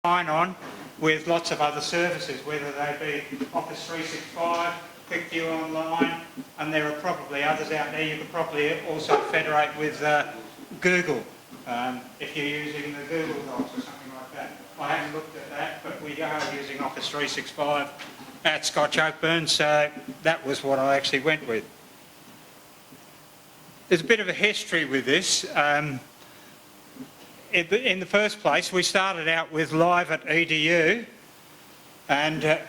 sign on with lots of other services, whether they be Office 365, QuickView Online, and there are probably others out there. You could probably also federate with Google if you're using the Google Docs or something like that. I haven't looked at that, but we are using Office 365 at Scotch Oakburn, so that was what I actually went with. There's a bit of a history with this. In the first place, we started out with Live at EDU, and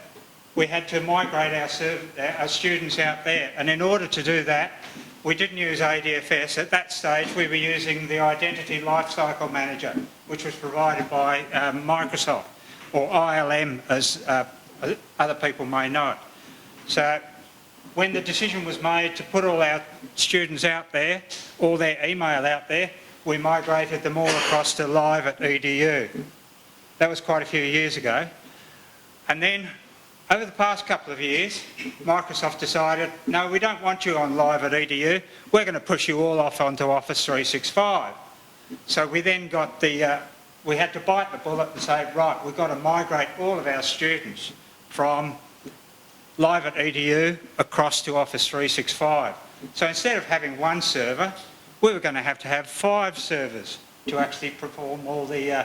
we had to migrate our students out there. And in order to do that, we didn't use ADFS. At that stage, we were using the Identity Lifecycle Manager, which was provided by Microsoft, or ILM, as other people may know it. So when the decision was made to put all our students out there, all their email out there, we migrated them all across to Live at EDU. That was quite a few years ago. And then, over the past couple of years, Microsoft decided, no, we don't want you on Live at EDU, we're going to push you all off onto Office 365. So we then got we had to bite the bullet and say, right, we've got to migrate all of our students from Live at EDU across to Office 365. So instead of having one server, we were going to have 5 servers to actually perform all the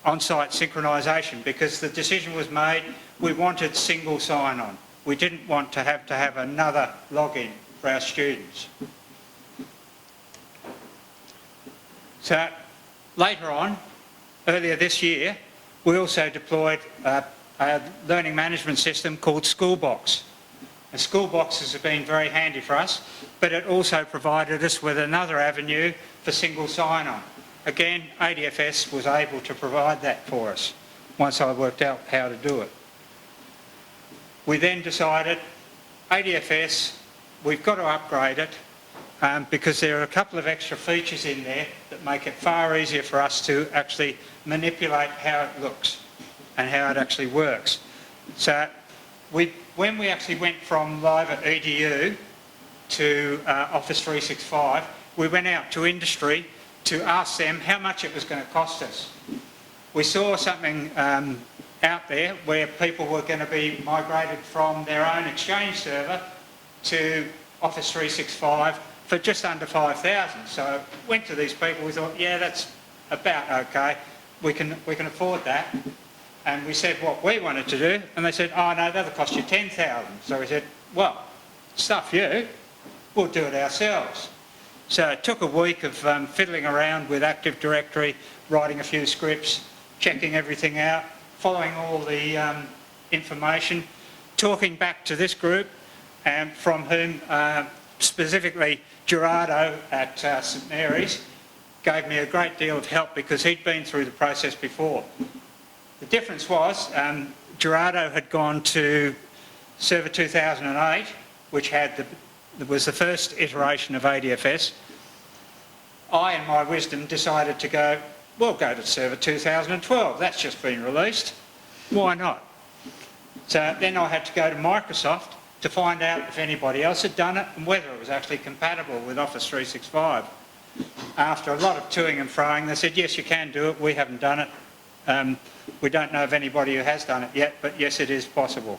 on-site synchronisation, because the decision was made, we wanted single sign-on. We didn't want to have another login for our students. So later on, earlier this year, we also deployed a learning management system called Schoolbox. And Schoolboxes have been very handy for us, but it also provided us with another avenue for single sign-on. Again, ADFS was able to provide that for us once I worked out how to do it. We then decided, ADFS, we've got to upgrade it because there are a couple of extra features in there that make it far easier for us to actually manipulate how it looks and how it actually works. So when we actually went from Live at EDU to Office 365, we went out to industry to ask them how much it was going to cost us. We saw something out there where people were going to be migrated from their own Exchange server to Office 365 for just under 5,000. So went to these people, we thought, yeah, that's about okay, we can afford that. And we said what we wanted to do, and they said, oh no, that'll cost you 10,000. So we said, well, stuff you, we'll do it ourselves. So it took a week of fiddling around with Active Directory, writing a few scripts, checking everything out, following all the information, talking back to this group, from whom specifically Gerardo at St Mary's gave me a great deal of help because he'd been through the process before. The difference was Gerardo had gone to Server 2008, which was the first iteration of ADFS. I, in my wisdom, decided to go, we'll go to Server 2012. That's just been released. Why not? So then I had to go to Microsoft to find out if anybody else had done it and whether it was actually compatible with Office 365. After a lot of toing and froing, they said, yes, you can do it. We haven't done it. We don't know of anybody who has done it yet, but yes, it is possible.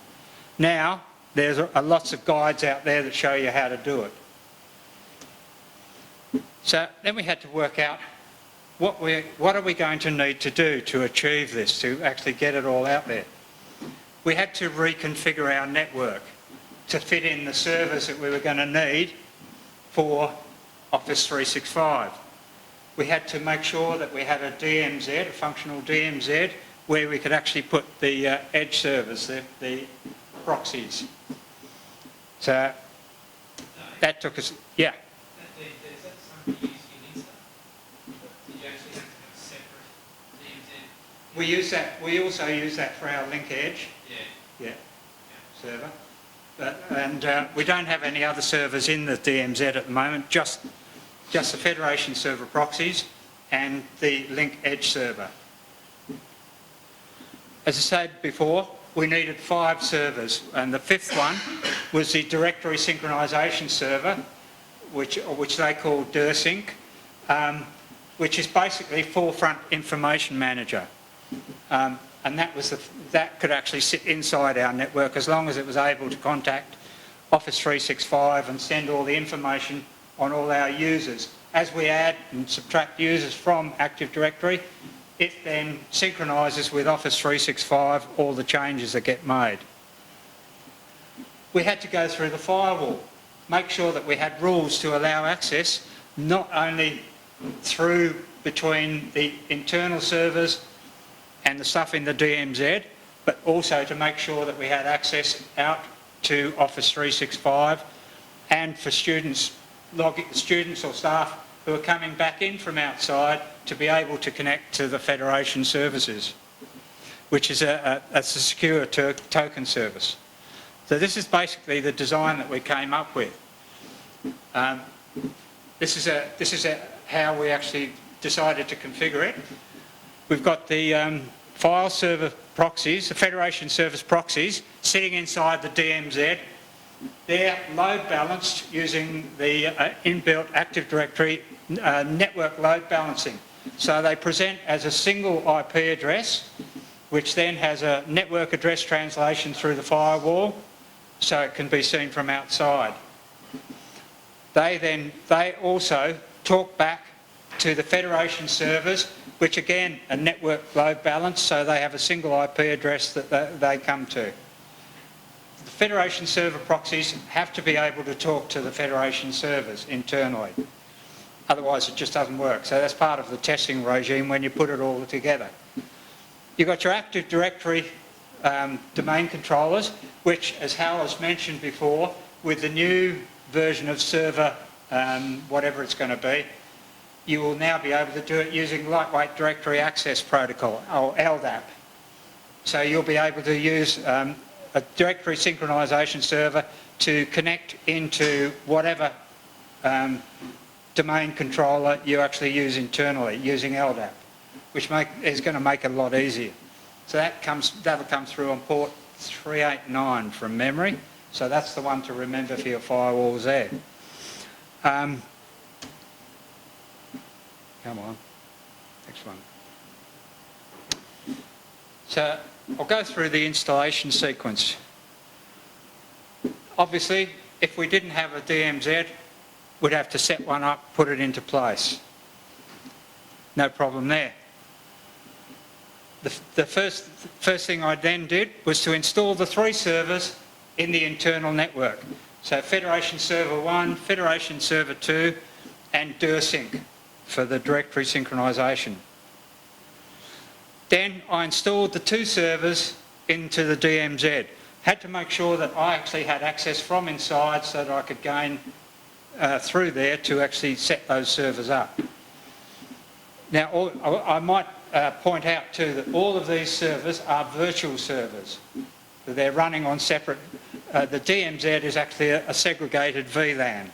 Now, there's lots of guides out there that show you how to do it. So then we had to work out what are we going to need to do to achieve this, to actually get it all out there. We had to reconfigure our network to fit in the servers that we were going to need for Office 365. We had to make sure that we had a DMZ, a functional DMZ, where we could actually put the edge servers, the proxies. So that took us, yeah. Is that something you use in Insta? Did you actually have to have a separate DMZ? We use that. We also use that for our link edge. Yeah. Server. And we don't have any other servers in the DMZ at the moment. Just the Federation server proxies and the link edge server. As I said before, we needed 5 servers, and the 5th one was the directory synchronisation server, which they call DIRSync, which is basically Forefront Information Manager. And that could actually sit inside our network as long as it was able to contact Office 365 and send all the information on all our users. As we add and subtract users from Active Directory, it then synchronises with Office 365 all the changes that get made. We had to go through the firewall, make sure that we had rules to allow access, not only through between the internal servers and the stuff in the DMZ, but also to make sure that we had access out to Office 365 and for students or staff who are coming back in from outside to be able to connect to the Federation services, which is a secure token service. So this is basically the design that we came up with. This is how we actually decided to configure it. We've got the file server proxies, the Federation service proxies, sitting inside the DMZ. They're load balanced using the inbuilt Active Directory network load balancing. So they present as a single IP address, which then has a network address translation through the firewall, so it can be seen from outside. They also talk back to the Federation servers, which again are network load balanced, so they have a single IP address that they come to. The Federation server proxies have to be able to talk to the Federation servers internally. Otherwise it just doesn't work. So that's part of the testing regime when you put it all together. You've got your Active Directory domain controllers, which, as Hal has mentioned before, with the new version of server, whatever it's going to be, you will now be able to do it using Lightweight Directory Access Protocol, or LDAP. So you'll be able to use a directory synchronisation server to connect into whatever domain controller you actually use internally using LDAP, which is going to make it a lot easier. So that'll come through on port 389 from memory. So that's the one to remember for your firewalls there. Come on, next one. So I'll go through the installation sequence. Obviously, if we didn't have a DMZ, we'd have to set one up, put it into place. No problem there. The first thing I then did was to install the 3 servers in the internal network. So Federation Server 1, Federation Server 2 and DirSync for the directory synchronisation. Then I installed the 2 servers into the DMZ. Had to make sure that I actually had access from inside so that I could gain through there to actually set those servers up. Now I might point out too that all of these servers are virtual servers. They're running on separate, the DMZ is actually a segregated VLAN.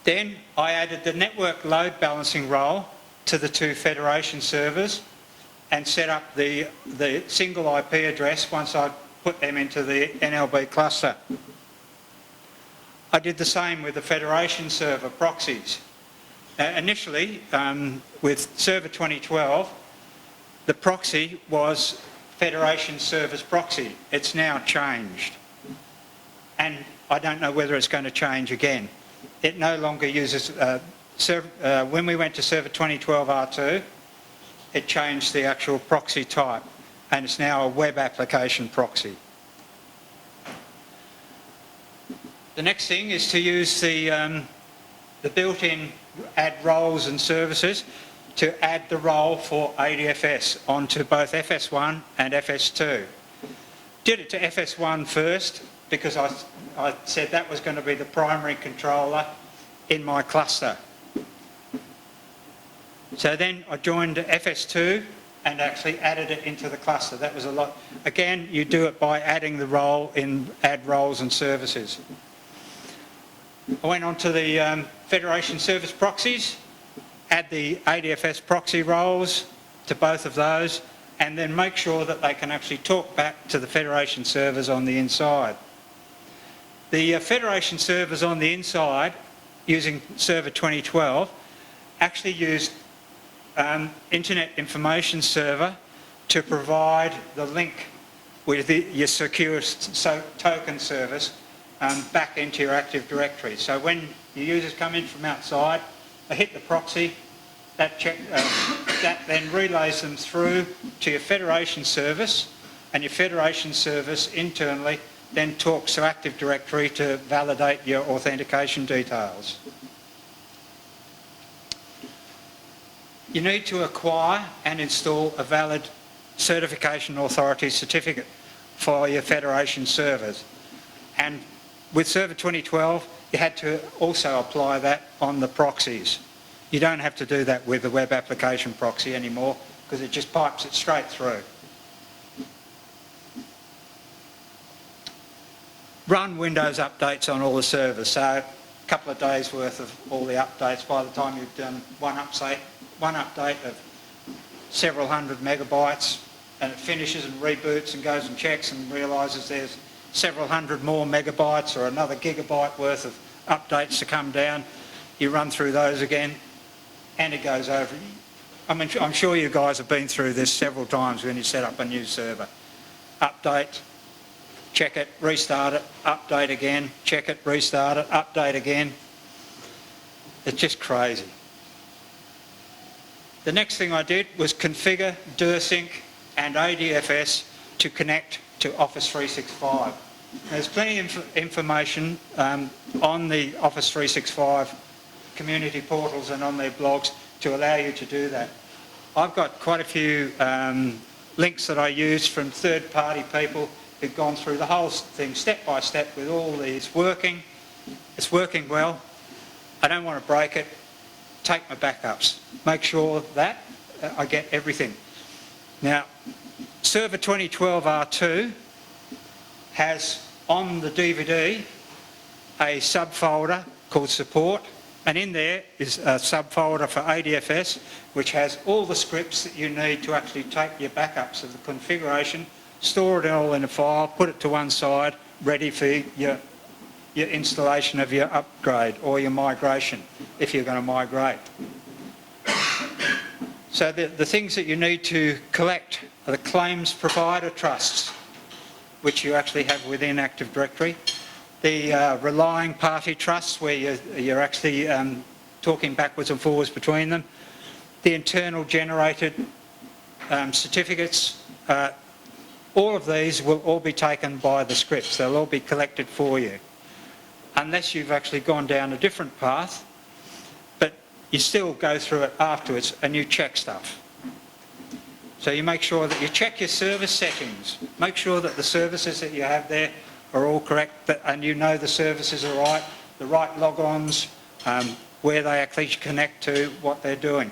Then I added the network load balancing role to the 2 Federation servers and set up the single IP address once I put them into the NLB cluster. I did the same with the Federation server proxies. Initially, with Server 2012, the proxy was Federation Servers Proxy. It's now changed. And I don't know whether it's going to change again. It no longer uses, when we went to Server 2012 R2, it changed the actual proxy type and it's now a web application proxy. The next thing is to use the built-in add roles and services to add the role for ADFS onto both FS1 and FS2. Did it to FS1 first because I said that was going to be the primary controller in my cluster. So then I joined FS2 and actually added it into the cluster. That was a lot. Again, you do it by adding the role in add roles and services. I went on to the Federation Service Proxies, add the ADFS proxy roles to both of those, and then make sure that they can actually talk back to the Federation servers on the inside. The Federation servers on the inside, using Server 2012, actually used Internet Information Server to provide the link with your secure token service back into your Active Directory. So when your users come in from outside, they hit the proxy, that then relays them through to your Federation service, and your Federation service internally then talks to Active Directory to validate your authentication details. You need to acquire and install a valid certification authority certificate for your Federation servers. And with Server 2012, you had to also apply that on the proxies. You don't have to do that with the web application proxy anymore because it just pipes it straight through. Run Windows updates on all the servers, so a couple of days worth of all the updates by the time you've done one update of several hundred megabytes, and it finishes and reboots and goes and checks and realises there's several hundred more megabytes or another gigabyte worth of updates to come down. You run through those again and it goes over. I mean, I'm sure you guys have been through this several times when you set up a new server. Update, check it, restart it, update again, check it, restart it, update again. It's just crazy. The next thing I did was configure DirSync and ADFS to connect to Office 365. There's plenty of information on the Office 365 community portals and on their blogs to allow you to do that. I've got quite a few links that I use from third-party people who've gone through the whole thing step by step with all these working. It's working well. I don't want to break it. Take my backups. Make sure that I get everything. Now, Server 2012 R2 has on the DVD a subfolder called Support, and in there is a subfolder for ADFS which has all the scripts that you need to actually take your backups of the configuration, store it all in a file, put it to one side, ready for your installation of your upgrade or your migration, if you're going to migrate. So the things that you need to collect are the claims provider trusts, which you actually have within Active Directory, the relying party trusts, where you're actually talking backwards and forwards between them, the internal generated certificates. All of these will all be taken by the scripts. They'll all be collected for you, unless you've actually gone down a different path, but you still go through it afterwards and you check stuff. So you make sure that you check your service settings, make sure that the services that you have there are all correct, and you know the services are right, the right logons, where they actually connect to, what they're doing.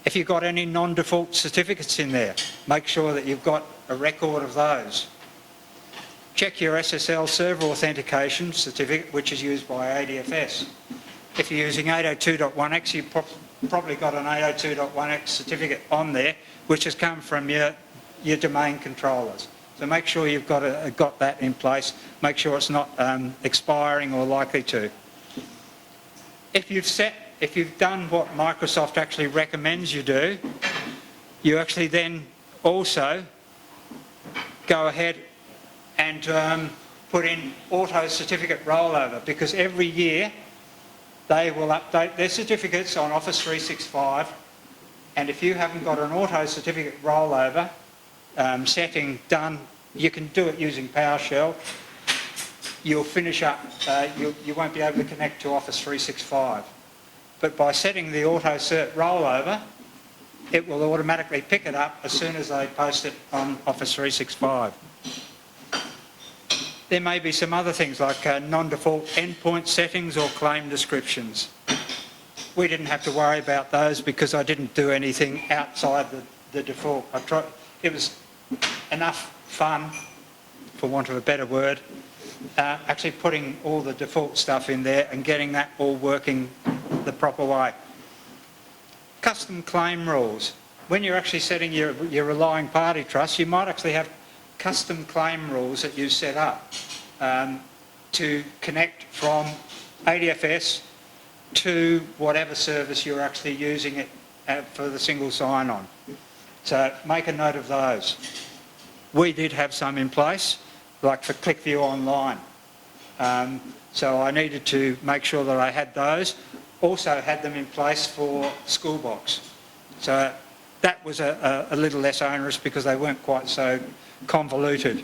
If you've got any non-default certificates in there, make sure that you've got a record of those. Check your SSL server authentication certificate, which is used by ADFS. If you're using 802.1x, you've probably got an 802.1x certificate on there, which has come from your domain controllers. So make sure you've got that in place. Make sure it's not expiring or likely to. If you've done what Microsoft actually recommends you do, you actually then also go ahead and put in auto certificate rollover, because every year they will update their certificates on Office 365, and if you haven't got an auto certificate rollover setting done, you can do it using PowerShell, you'll finish up, you won't be able to connect to Office 365. But by setting the auto cert rollover, it will automatically pick it up as soon as they post it on Office 365. There may be some other things like non-default endpoint settings or claim descriptions. We didn't have to worry about those because I didn't do anything outside the default. It was enough fun, for want of a better word, actually putting all the default stuff in there and getting that all working the proper way. Custom claim rules. When you're actually setting your relying party trust, you might actually have custom claim rules that you set up to connect from ADFS to whatever service you're actually using it for the single sign-on. So make a note of those. We did have some in place, like for ClickView Online. So I needed to make sure that I had those. Also had them in place for Schoolbox. So that was a little less onerous because they weren't quite so convoluted.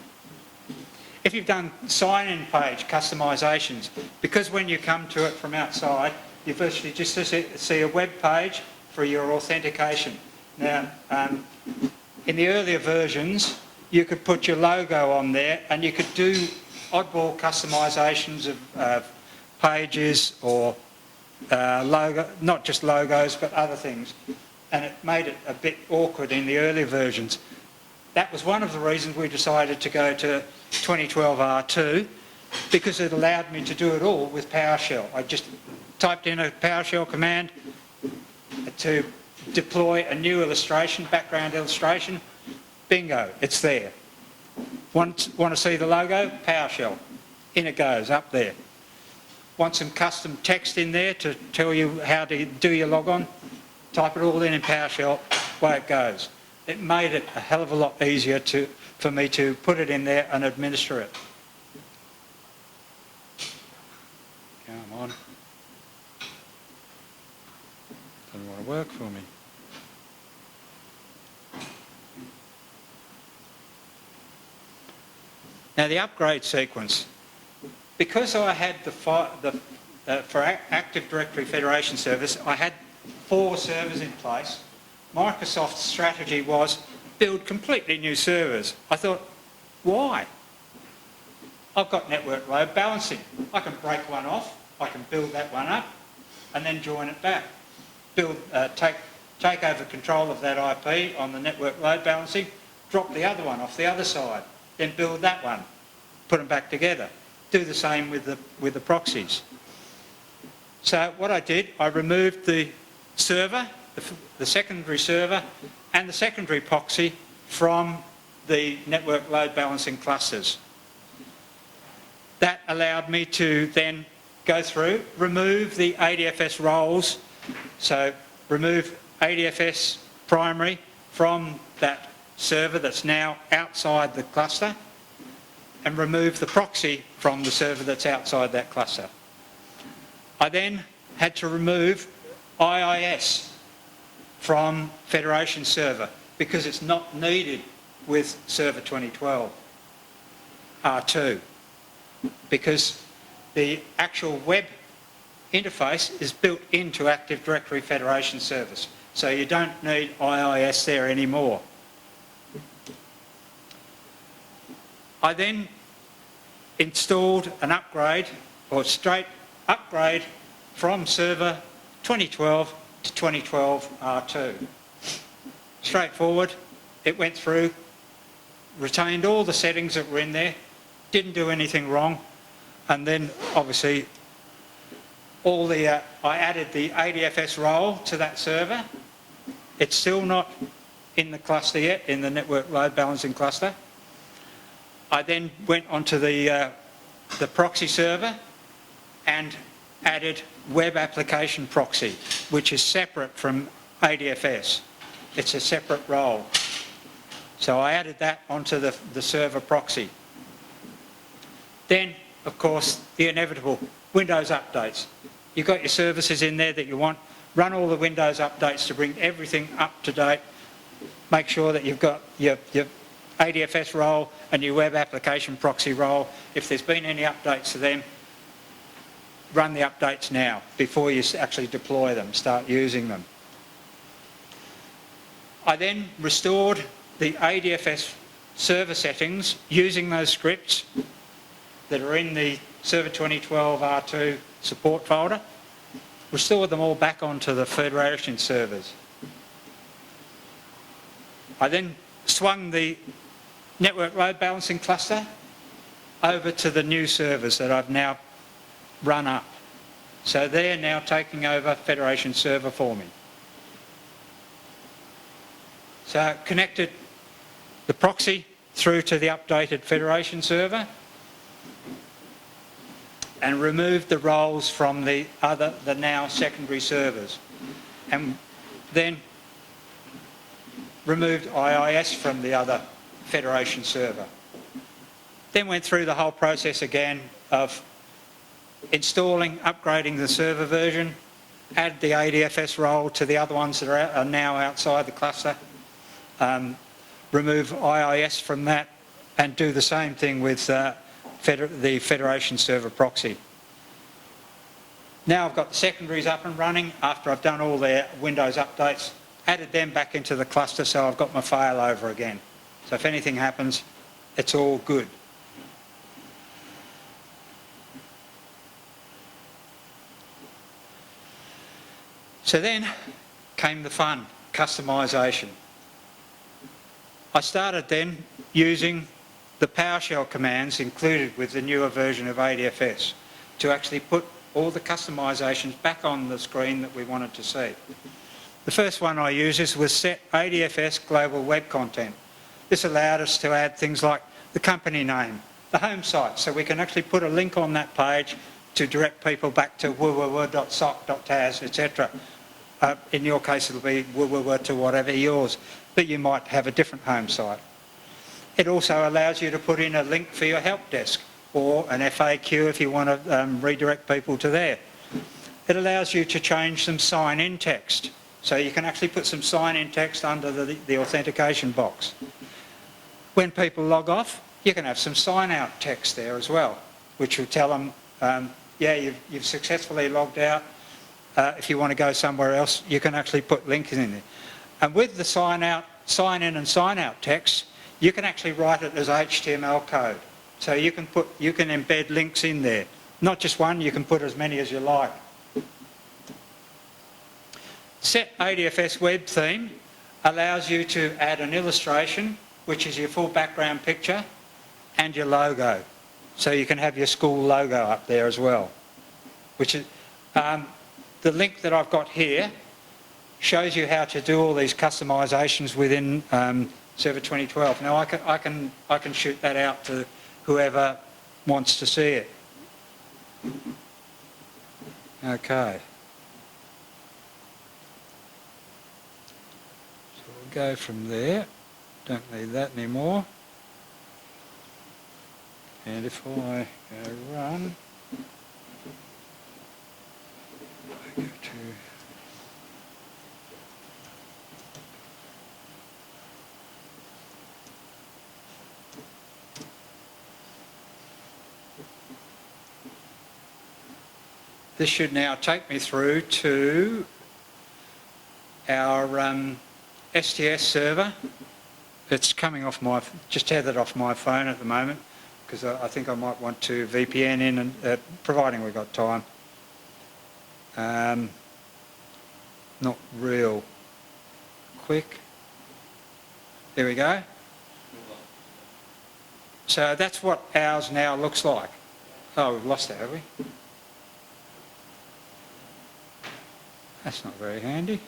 If you've done sign-in page customisations, because when you come to it from outside, you virtually just see a web page for your authentication. Now, in the earlier versions, you could put your logo on there and you could do oddball customisations of pages or logo, not just logos but other things, and it made it a bit awkward in the earlier versions. That was one of the reasons we decided to go to 2012 R2, because it allowed me to do it all with PowerShell. I just typed in a PowerShell command to deploy a new illustration, background illustration. Bingo, it's there. Want to see the logo? PowerShell. In it goes, up there. Want some custom text in there to tell you how to do your logon? Type it all in PowerShell, away it goes. It made it a hell of a lot easier for me to put it in there and administer it. Come on. Doesn't want to work for me. Now the upgrade sequence, because I had for Active Directory Federation Service, I had 4 servers in place. Microsoft's strategy was build completely new servers. I thought, why? I've got network load balancing. I can break one off, I can build that one up, and then join it back. Take over control of that IP on the network load balancing, drop the other one off the other side, then build that one, put them back together. Do the same with the proxies. So what I did, I removed the server, the secondary server, and the secondary proxy from the network load balancing clusters. That allowed me to then go through, remove the ADFS roles, so remove ADFS primary from that server that's now outside the cluster, and remove the proxy from the server that's outside that cluster. I then had to remove IIS from Federation Server because it's not needed with Server 2012 R2, because the actual web interface is built into Active Directory Federation Service, so you don't need IIS there anymore. I then installed an upgrade, or straight upgrade, from Server 2012 to 2012 R2. Straightforward, it went through, retained all the settings that were in there, didn't do anything wrong, and then obviously I added the ADFS role to that server. It's still not in the cluster yet, in the network load balancing cluster. I then went onto the proxy server and added web application proxy, which is separate from ADFS. It's a separate role. So I added that onto the server proxy. Then, of course, the inevitable Windows updates. You've got your services in there that you want. Run all the Windows updates to bring everything up to date. Make sure that you've got your ADFS role and your web application proxy role. If there's been any updates to them, run the updates now before you actually deploy them, start using them. I then restored the ADFS server settings using those scripts that are in the Server 2012 R2 support folder, restored them all back onto the Federation servers. I then swung the network load balancing cluster over to the new servers that I've now run up. So they're now taking over Federation server for me. So I connected the proxy through to the updated Federation server, and removed the roles from the now secondary servers, and then removed IIS from the other Federation server. Then went through the whole process again of installing, upgrading the server version, add the ADFS role to the other ones that are now outside the cluster, remove IIS from that, and do the same thing with the Federation server proxy. Now I've got the secondaries up and running after I've done all their Windows updates, added them back into the cluster, so I've got my failover again. So if anything happens, it's all good. So then came the fun, customisation. I started then using the PowerShell commands included with the newer version of ADFS to actually put all the customisations back on the screen that we wanted to see. The first one I used was set ADFS global web content. This allowed us to add things like the company name, the home site, so we can actually put a link on that page to direct people back to www.soc.tas, etc. In your case it'll be www to whatever yours, but you might have a different home site. It also allows you to put in a link for your help desk or an FAQ if you want to redirect people to there. It allows you to change some sign-in text. So you can actually put some sign-in text under the authentication box. When people log off, you can have some sign-out text there as well, which will tell them, yeah, you've successfully logged out. If you want to go somewhere else, you can actually put links in there. And with the sign-in and sign-out text, you can actually write it as HTML code. So you can embed links in there. Not just one, you can put as many as you like. Set ADFS web theme allows you to add an illustration, which is your full background picture, and your logo. So you can have your school logo up there as well. Which is, the link that I've got here shows you how to do all these customisations within Server 2012. Now I can shoot that out to whoever wants to see it. Okay. So we'll go from there. Don't need that anymore. And if I go run, I go to this should now take me through to our STS server. It's coming off just tethered off my phone at the moment because I think I might want to VPN in, and providing we've got time. Not real quick. There we go. So that's what ours now looks like. Oh, we've lost it, have we? That's not very handy.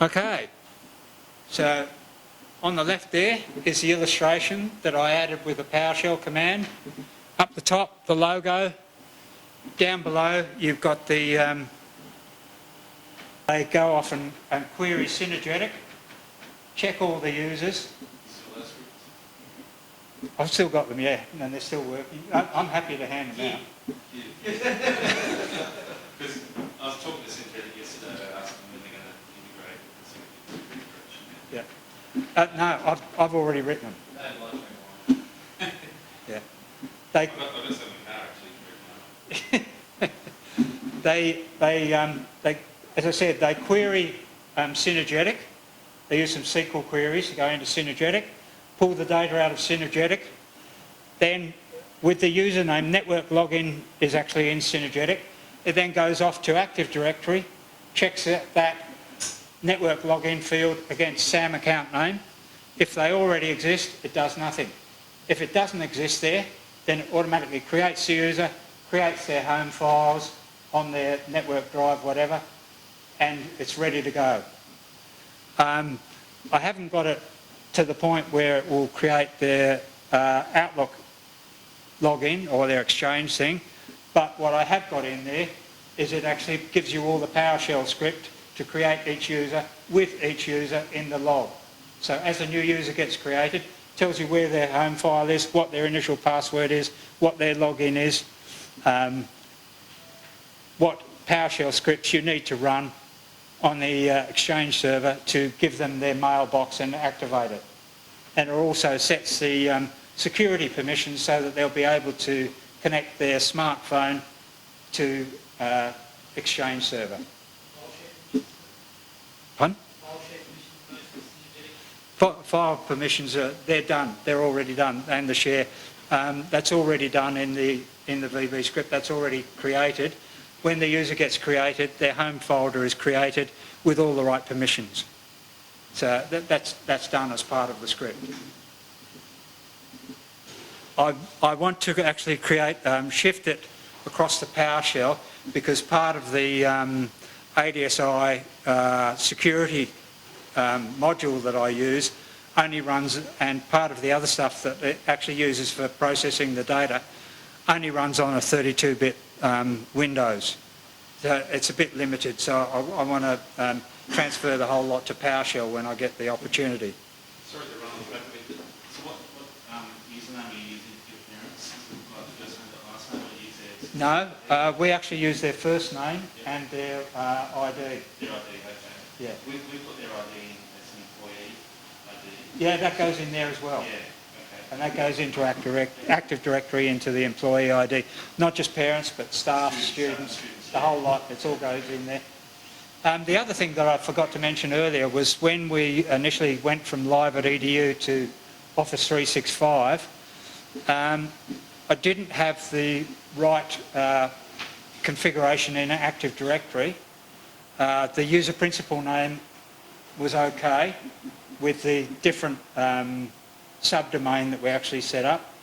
Okay, so on the left there is the illustration that I added with the PowerShell command. Up the top, the logo. Down below, you've got the, they go off and query Synergetic, check all the users. I've still got them, yeah, and they're still working. I'm happy to hand them out. Because I was talking to Synergetic yesterday, I asked them when they're going to integrate with Synergetic. Yeah. No, I've already written them. They have live stream on. Yeah. I've got something in power actually. As I said, they query Synergetic. They use some SQL queries to go into Synergetic, pull the data out of Synergetic, then with the username, network login is actually in Synergetic. It then goes off to Active Directory, checks that network login field against SAM account name. If they already exist, it does nothing. If it doesn't exist there, then it automatically creates the user, creates their home files on their network drive, whatever, and it's ready to go. I haven't got it to the point where it will create their Outlook login or their Exchange thing, but what I have got in there is it actually gives you all the PowerShell script to create each user with each user in the log. So as a new user gets created, tells you where their home file is, what their initial password is, what their login is, what PowerShell scripts you need to run on the Exchange server to give them their mailbox and activate it. And it also sets the security permissions so that they'll be able to connect their smartphone to Exchange server. Pardon? File permissions, they're done. They're already done, and the share. That's already done in the VB script. That's already created. When the user gets created, their home folder is created with all the right permissions. So that's done as part of the script. I want to actually shift it across the PowerShell because part of the ADSI security module that I use only runs, and part of the other stuff that it actually uses for processing the data only runs on a 32-bit Windows. So it's a bit limited, so I want to transfer the whole lot to PowerShell when I get the opportunity. Sorry to run back a bit. So what username are you using for your parents? Like the first name, the last name, or you use their... No, we actually use their first name and their ID. Their ID, okay. Yeah. We put their ID in as an employee ID. Yeah, that goes in there as well. Yeah, okay. And that goes into Active Directory, into the employee ID. Not just parents, but staff, students, the whole lot. It all goes in there. The other thing that I forgot to mention earlier was when we initially went from Live at EDU to Office 365, I didn't have the right configuration in Active Directory. The user principal name was okay with the different subdomain that we actually set up,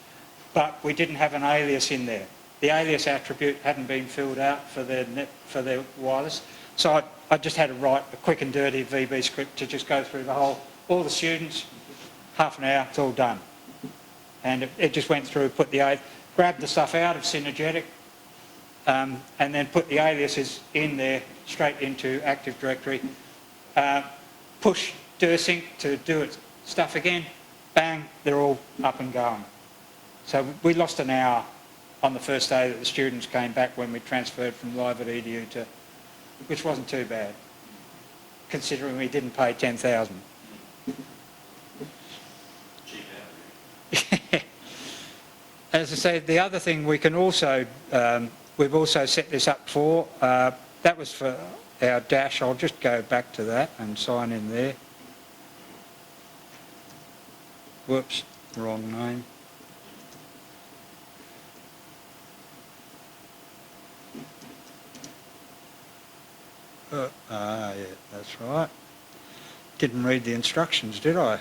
but we didn't have an alias in there. The alias attribute hadn't been filled out for their wireless, so I just had to write a quick and dirty VB script to just go through all the students, half an hour, it's all done. And it just went through, grabbed the stuff out of Synergetic, and then put the aliases in there, straight into Active Directory, push DirSync to do its stuff again, bang, they're all up and going. So we lost an hour on the first day that the students came back when we transferred from Live at EDU to, which wasn't too bad, considering we didn't pay $10,000. As I said, the other thing we can also, we've also set this up for, that was for our dash. I'll just go back to that and sign in there. Whoops, wrong name. Yeah, that's right. Didn't read the instructions, did I?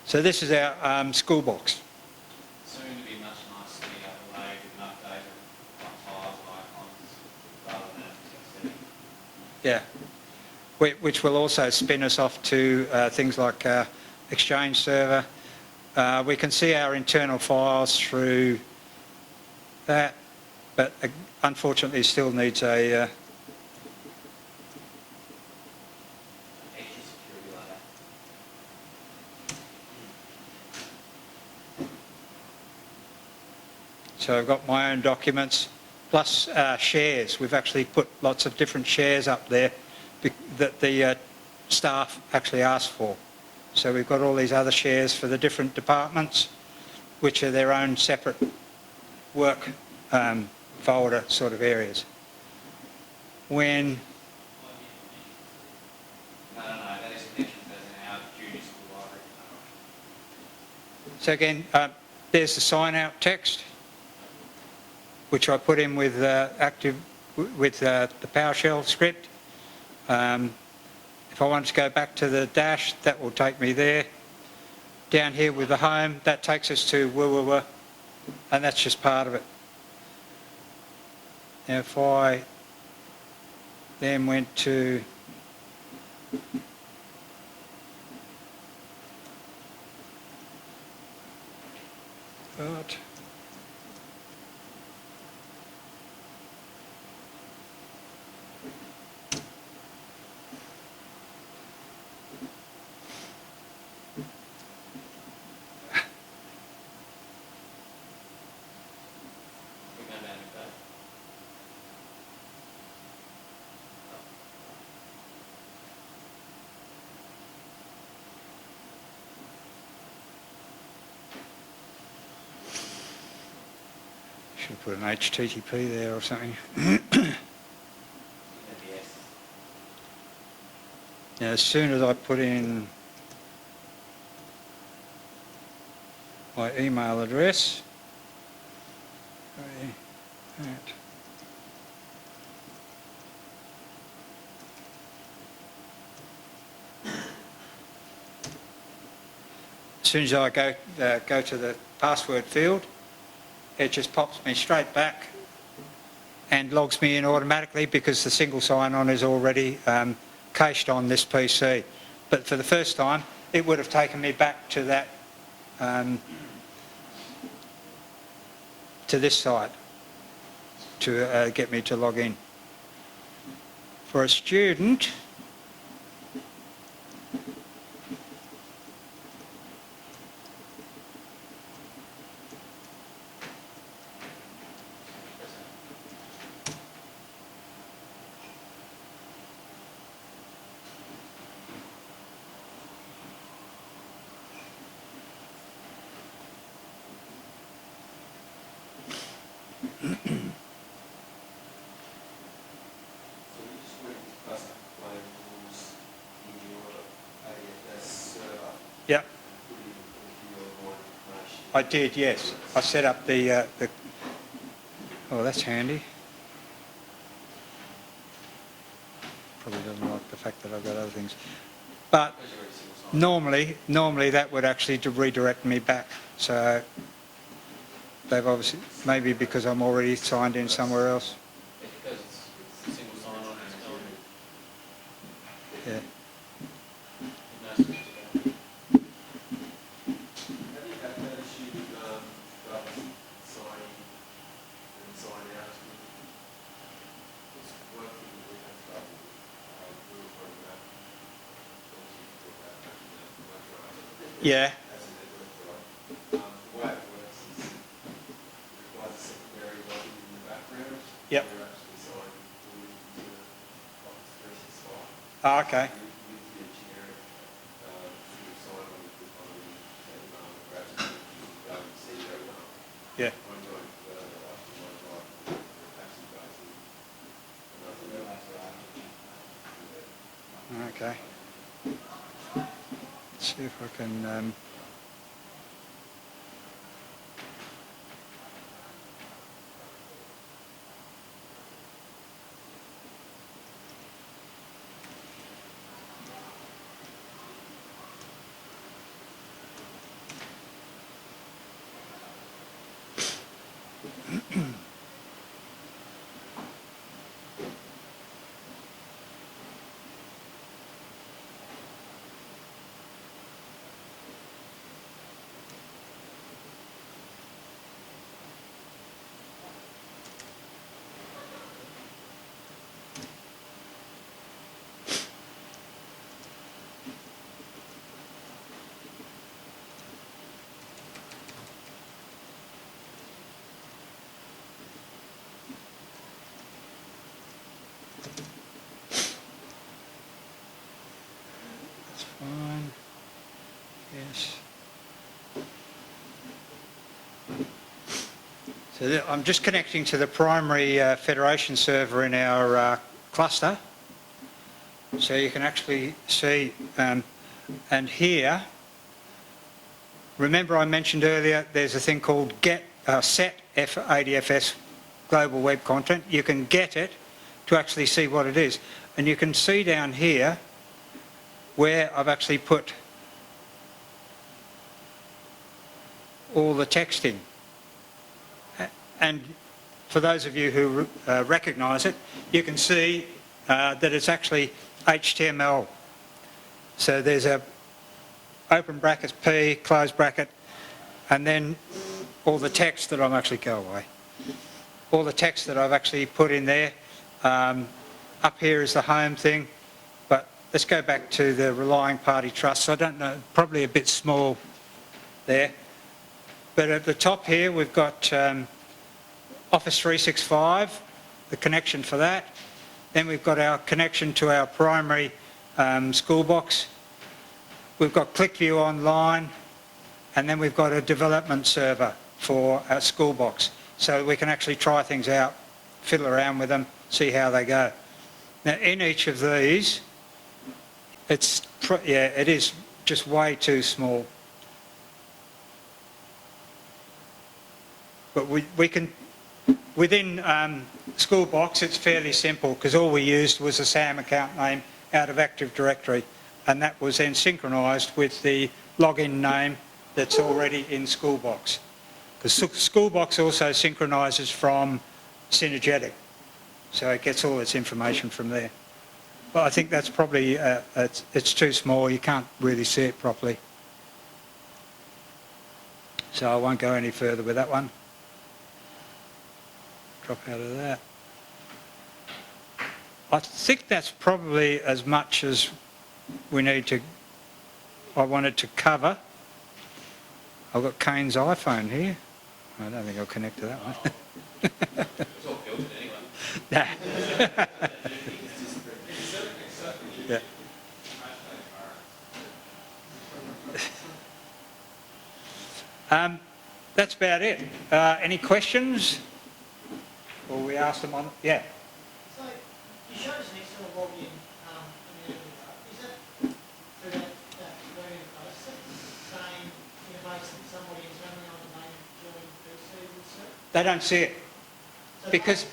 So this is our school box. Soon to be much nicer to be overlaid with updated files, icons, rather than text editing. Yeah, which will also spin us off to things like Exchange server. We can see our internal files through that, but unfortunately still needs a extra security layer. So I've got my own documents, plus shares. We've actually put lots of different shares up there that the staff actually asked for. So we've got all these other shares for the different departments, which are their own separate work folder sort of areas. when, No, that is connections as in our junior school library. so again, there's the sign out text, which I put in with the PowerShell script. If I want to go back to the dash, that will take me there. Down here with the home, that takes us to www, and that's just part of it. Now if I then went to but We go down to that. should put an HTTP there or something. ADFS. Now, as soon as I put in my email address, as soon as I go to the password field, it just pops me straight back and logs me in automatically because the single sign-on is already cached on this PC. But for the first time, it would have taken me back to that, to this site to get me to log in. For a student, So you just went to custom plane rules in your ADFS server, yeah, put in your more information. I did, yes. I set up the oh, that's handy. Probably doesn't like the fact that I've got other things. But Because you're already single sign-on. normally that would actually redirect me back. So they've obviously, maybe because I'm already signed in somewhere else. Because it's a single sign-on, it's still, Yeah. no switch to go. Have you had that issue with sign in and sign out? It's working with that stuff. We were talking about, obviously, Yeah. as in network, right? The way it works is it requires a secondary login in the background. Yep. You're actually signed into Office 365. Oh, okay. With the generic sort of sign on with the following perhaps go and see your Yeah. ongoing after one drive perhaps you guys in another level. Okay. Let's see if I can. That's fine. Yes. So I'm just connecting to the primary Federation server in our cluster. So you can actually see, and here, remember I mentioned earlier, there's a thing called set ADFS global web content. You can get it to actually see what it is. And you can see down here where I've actually put all the text in. And for those of you who recognise it, you can see that it's actually HTML. So there's a open brackets P, close bracket, and then all the text that I'm actually, go away, all the text that I've actually put in there. Up here is the home thing, but let's go back to the relying party trusts. I don't know, probably a bit small there. But at the top here, we've got Office 365, the connection for that. Then we've got our connection to our primary school box. We've got ClickView Online, and then we've got a development server for our school box. So we can actually try things out, fiddle around with them, see how they go. Now in each of these, it is just way too small. But we can, within school box, it's fairly simple because all we used was a SAM account name out of Active Directory, and that was then synchronised with the login name that's already in school box. Because school box also synchronises from Synergetic, so it gets all its information from there. But I think that's probably, it's too small, you can't really see it properly. So I won't go any further with that one. Drop out of that. I think that's probably as much as I wanted to cover. I've got Kane's iPhone here. I don't think I'll connect to that one. It's all filtered anyway. Nah. Yeah. That's about it. Any questions? Or we ask them on, yeah. So you showed us an external login a minute ago. Is that through that web interface saying interface that somebody internally on the main join PC would see? They don't see it.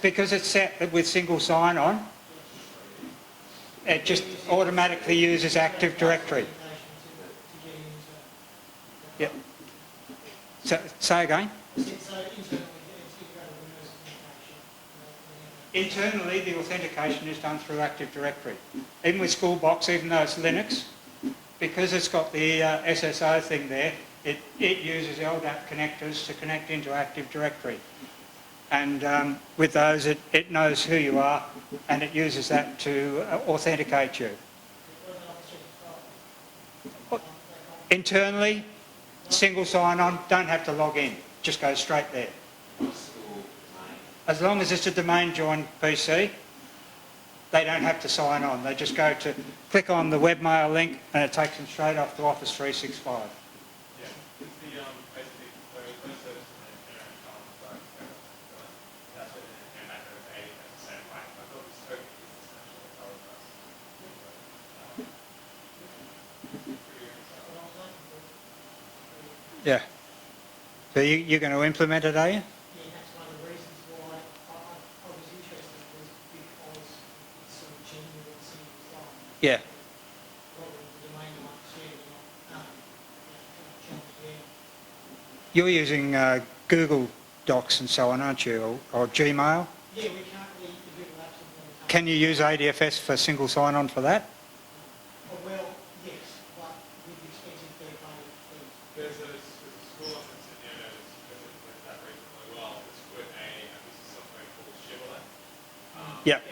Because it's set with single sign-on, it just automatically uses Active Directory. Yep. So, say again? Internally, the authentication is done through Active Directory. Even with school box, even though it's Linux, because it's got the SSO thing there, it uses LDAP connectors to connect into Active Directory. And with those, it knows who you are, and it uses that to authenticate you. Internally, single sign-on, don't have to log in, just go straight there. As long as it's a domain joined PC, they don't have to sign on. They just go to click on the webmail link and it takes them straight off to Office 365. Yeah, it's the basically the service that's what and that goes to ADFS the same way. I thought the scope is essentially Yeah. So you're going to implement it, are you? Yeah, that's one of the reasons why I was interested was because it's sort of genuine single sign. Yeah. Probably the domain might share it, not jump there. You're using Google Docs and so on, aren't you? Or Gmail? Yeah, we currently the Google Apps implementation. Can you use ADFS for single sign-on for that? Oh, well, yes, but with the expensive third-party fees. there's a school office in there that works that reasonably well. It's with a piece of software called Shibboleth. Yeah.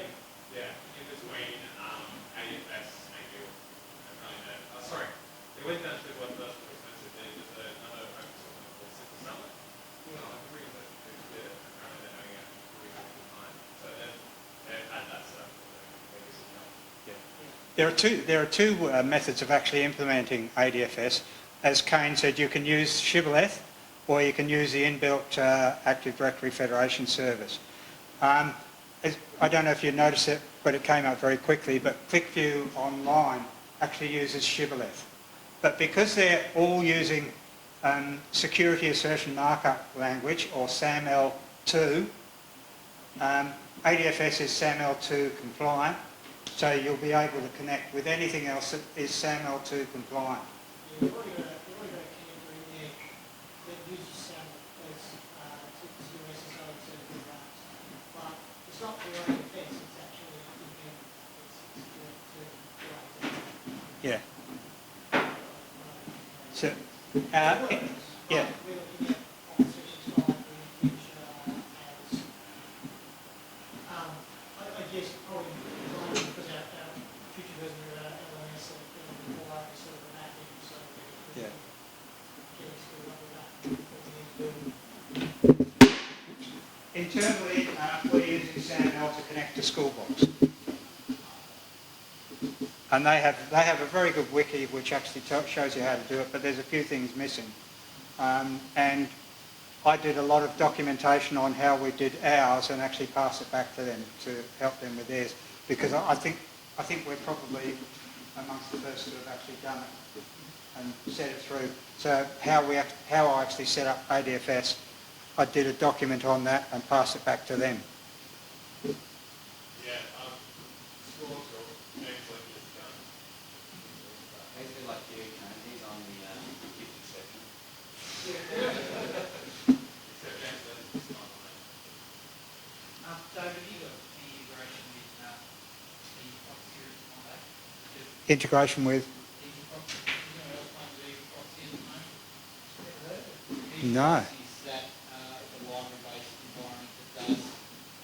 Yeah, in between ADFS and Google. Sorry, it went down to what the expensive thing. There's another open source one called Simple Summit. I can bring that to the apparently they're having a really good time. So they've had that stuff. There are two methods of actually implementing ADFS. As Kane said, you can use Shibboleth or you can use the inbuilt Active Directory Federation service. I don't know if you noticed it, but it came out very quickly. But ClickView Online actually uses Shibboleth. But because they're all using security assertion markup language, or SAML2, ADFS is SAML2 compliant, so you'll be able to connect with anything else that is SAML2 compliant. You've already got a connector in there that uses SAML as to your SSO to compliance, but it's not for your ADFS, it's actually Yeah. So, yeah. we're looking at Office 365, which has, I guess probably because our future version of our LMS will more over sort of the back end, so we're Yeah. getting screwed up with that, what we need to do. Internally, we're using SAML to connect to Schoolbox. And they have a very good wiki which actually shows you how to do it, but there's a few things missing. And I did a lot of documentation on how we did ours and actually pass it back to them to help them with theirs, because I think we're probably amongst the first who have actually done it and set it through. So how I actually set up ADFS, I did a document on that and passed it back to them. Basically like you, he's on the gifted section. David, you got the integration with the proxy Monday? Integration with? No. Is that a library-based environment that does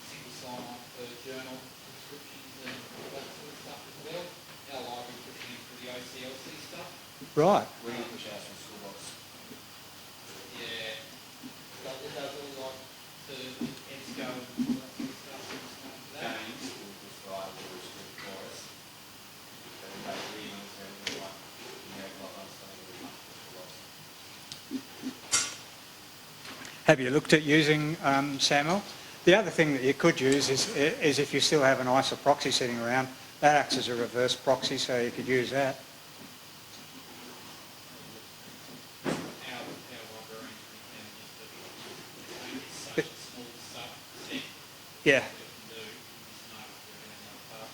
single sign-on for journal subscriptions and all that sort of stuff as well? Our library pushing in for the OCLC stuff. Right. We're going to push ours from Schoolbox. Yeah. It does all like the EBSCO and all that sort of stuff. James will prescribe the script for us. So we make readings and everything like, like understanding the Schoolbox. Have you looked at using SAML? The other thing that you could use is if you still have an ISO proxy sitting around, that acts as a reverse proxy, so you could use that. Our librarians can just it's such a small subset Yeah. that we can do. It's not another part.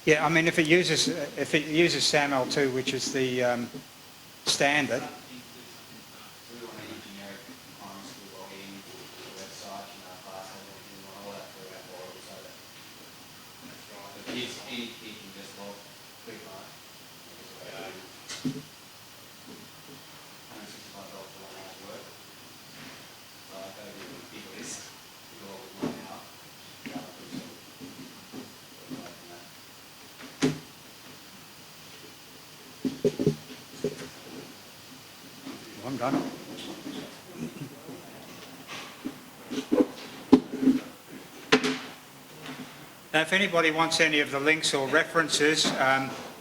Yeah, I mean, if it uses SAML2, which is the standard, So we want any generic primary school login, the website, password, everything, we want all that through our portal so that the kids, any kid can just log, click on it. $165 for 1 hour's work. So I've got to give a big list, do all in 1 hour. The other person will work on that. I'm done. Now, if anybody wants any of the links or references,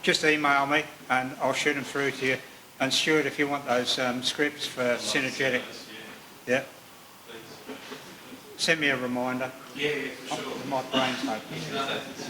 just email me and I'll shoot them through to you. And Stuart, if you want those scripts for Synergetic, yeah, send me a reminder. Yeah, for sure. My brain's hoping. No, that's